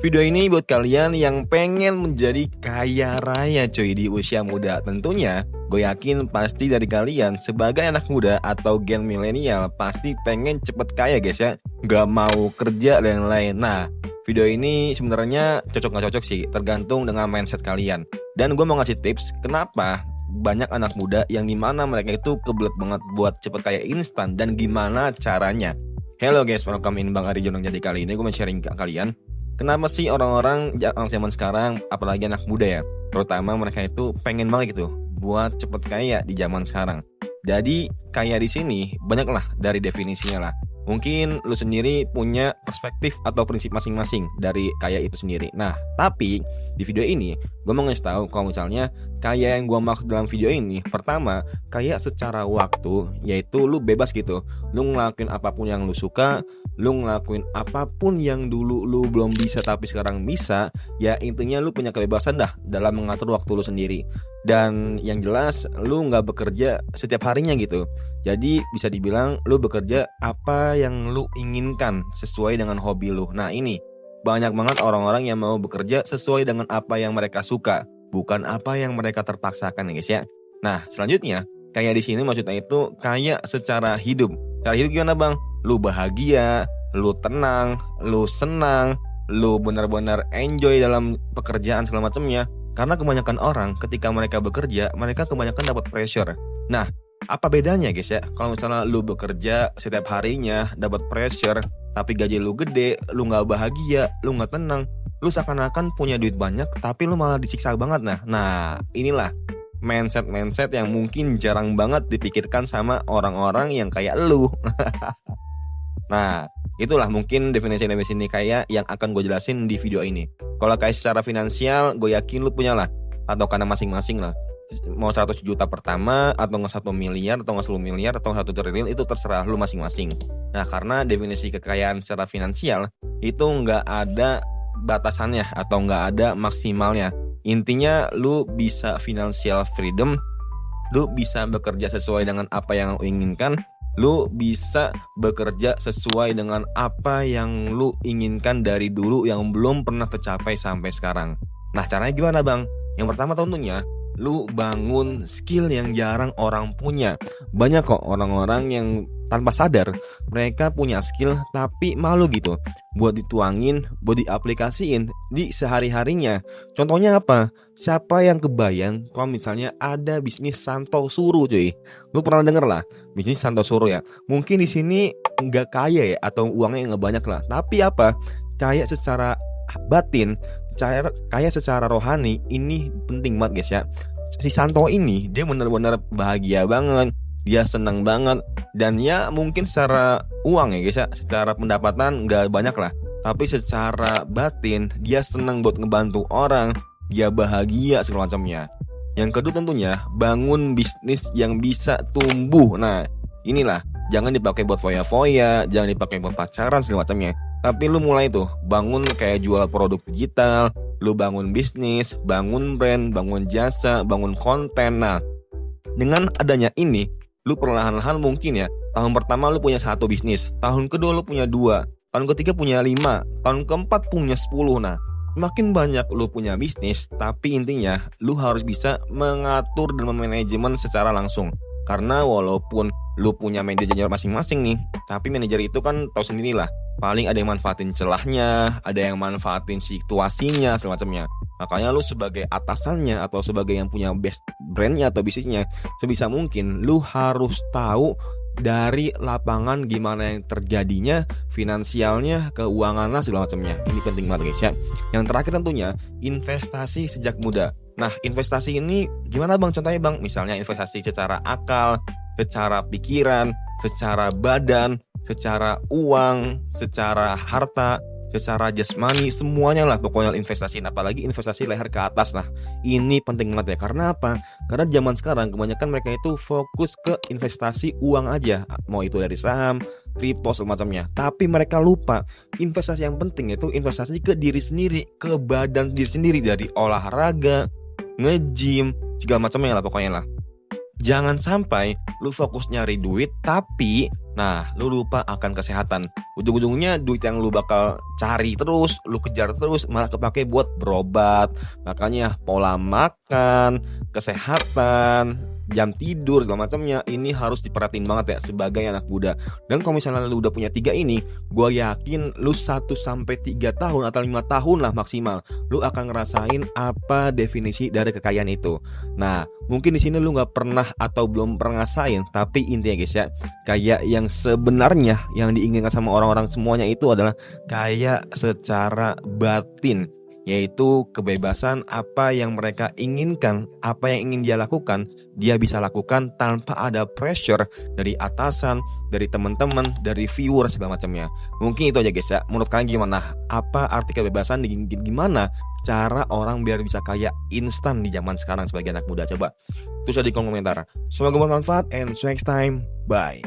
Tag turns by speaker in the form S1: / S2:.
S1: Video ini buat kalian yang pengen menjadi kaya raya cuy di usia muda. Tentunya gue yakin pasti dari kalian sebagai anak muda atau gen milenial pasti pengen cepet kaya guys ya. Gak mau kerja dan lain-lain. Nah, video ini sebenarnya cocok gak cocok sih, tergantung dengan mindset kalian. Dan gue mau ngasih tips kenapa banyak anak muda yang dimana mereka itu kebelet banget buat cepet kaya instan dan gimana caranya. Hello guys, welcome in Bang Ari Jonong. Jadi kali ini gue mau sharing ke kalian kenapa sih orang-orang zaman sekarang, apalagi anak muda ya, terutama mereka itu pengen banget gitu buat cepet kaya di zaman sekarang. Jadi kaya di sini banyak lah dari definisinya lah. Mungkin lu sendiri punya perspektif atau prinsip masing-masing dari kaya itu sendiri. Nah, tapi di video ini gue mau ngasih tahu kalau misalnya kaya yang gue maksud dalam video ini, pertama, kaya secara waktu, yaitu lu bebas gitu. Lu ngelakuin apapun yang lu suka, lu ngelakuin apapun yang dulu lu belum bisa tapi sekarang bisa. Ya intinya lu punya kebebasan dah dalam mengatur waktu lu sendiri. Dan yang jelas lu gak bekerja setiap harinya gitu. Jadi bisa dibilang lu bekerja apa yang lu inginkan sesuai dengan hobi lu. Nah ini banyak banget orang-orang yang mau bekerja sesuai dengan apa yang mereka suka, bukan apa yang mereka terpaksakan ya guys ya. Nah selanjutnya kaya di sini maksudnya itu kaya secara hidup. Secara hidup gimana bang? Lu bahagia, lu tenang, lu senang, lu benar-benar enjoy dalam pekerjaan segala macamnya. Karena kebanyakan orang ketika mereka bekerja, mereka kebanyakan dapat pressure. Nah, apa bedanya guys ya? Kalau misalnya lu bekerja setiap harinya dapat pressure, tapi gaji lu gede, lu gak bahagia, lu gak tenang, lu seakan-akan punya duit banyak, tapi lu malah disiksa banget. Nah inilah mindset yang mungkin jarang banget dipikirkan sama orang-orang yang kayak lu. Nah, itulah mungkin definisi kaya yang akan gue jelasin di video ini. Kalau kayak secara finansial, gue yakin lu punya lah, atau karena masing-masing lah. Mau 100 juta pertama, atau nggak 1 miliar, atau nggak 10 miliar, atau 1 triliun, itu terserah lu masing-masing. Nah, karena definisi kekayaan secara finansial itu nggak ada batasannya atau nggak ada maksimalnya. Intinya lu bisa financial freedom, lu bisa bekerja sesuai dengan apa yang lu inginkan, lu bisa bekerja sesuai dengan apa yang lu inginkan dari dulu yang belum pernah tercapai sampai sekarang. Nah caranya gimana bang? Yang pertama tentunya lu bangun skill yang jarang orang punya. Banyak kok orang-orang yang tanpa sadar mereka punya skill tapi malu gitu buat dituangin, buat diaplikasiin di sehari-harinya. Contohnya apa? Siapa yang kebayang kalau misalnya ada bisnis santo suru cuy? Lu pernah denger lah bisnis santo suru ya? Mungkin di sini nggak kaya ya atau uangnya nggak banyak lah, tapi apa? Kaya secara batin, kaya secara rohani, ini penting banget guys ya. Si Santo ini dia benar-benar bahagia banget, dia senang banget, dan ya mungkin secara uang ya guys ya, secara pendapatan gak banyak lah, tapi secara batin dia senang buat ngebantu orang, dia bahagia segala macamnya. Yang kedua tentunya bangun bisnis yang bisa tumbuh. Nah inilah, jangan dipakai buat foya-foya, jangan dipakai buat pacaran segala macamnya, tapi lu mulai tuh bangun kayak jual produk digital, lu bangun bisnis, bangun brand, bangun jasa, bangun konten. Nah dengan adanya ini lu perlahan-lahan mungkin ya, tahun pertama lu punya 1 bisnis, tahun kedua lu punya 2, tahun ketiga punya 5, tahun keempat punya 10. Nah makin banyak lu punya bisnis, tapi intinya lu harus bisa mengatur dan memanajemen secara langsung. Karena walaupun lu punya manajer masing-masing nih, tapi manajer itu kan tahu sendirilah, paling ada yang manfaatin celahnya, ada yang manfaatin situasinya semacamnya. Makanya lu sebagai atasannya atau sebagai yang punya best brandnya atau bisnisnya, sebisa mungkin lu harus tahu dari lapangan gimana yang terjadinya, finansialnya, keuangannya segala macamnya. Ini penting banget guys ya. Yang terakhir tentunya investasi sejak muda. Nah investasi ini gimana bang contohnya bang? Misalnya investasi secara akal, secara pikiran, secara badan, secara uang, secara harta, secara jasmani, semuanya lah pokoknya investasiin. Apalagi investasi leher ke atas. Nah ini penting banget ya. Karena apa? Karena zaman sekarang kebanyakan mereka itu fokus ke investasi uang aja, mau itu dari saham, kripto semacamnya. Tapi mereka lupa investasi yang penting itu investasi ke diri sendiri, ke badan diri sendiri, dari olahraga, nge-gym, segala macamnya lah pokoknya lah. Jangan sampai lu fokus nyari duit tapi Nah, lu lupa akan kesehatan. Ujung-ujungnya duit yang lu bakal cari terus, lu kejar terus, malah kepake buat berobat. Makanya pola makan, kesehatan, jam tidur, segala macamnya ini harus diperhatiin banget ya sebagai anak muda. Dan kalau misalnya lu udah punya 3 ini, gue yakin lu 1 sampai 3 tahun atau 5 tahun lah maksimal, lu akan ngerasain apa definisi dari kekayaan itu. Nah, mungkin di sini lu nggak pernah atau belum pernah ngerasain, tapi intinya guys ya, kayak yang sebenarnya yang diinginkan sama orang-orang semuanya itu adalah kayak secara batin, yaitu kebebasan apa yang mereka inginkan, apa yang ingin dia lakukan, dia bisa lakukan tanpa ada pressure dari atasan, dari teman-teman, dari viewer segala macamnya. Mungkin itu aja guys ya. Menurut kalian gimana? Apa arti kebebasan? Gimana cara orang biar bisa kaya instan di zaman sekarang sebagai anak muda? Coba tulis di kolom komentar. Semoga bermanfaat and see you next time. Bye.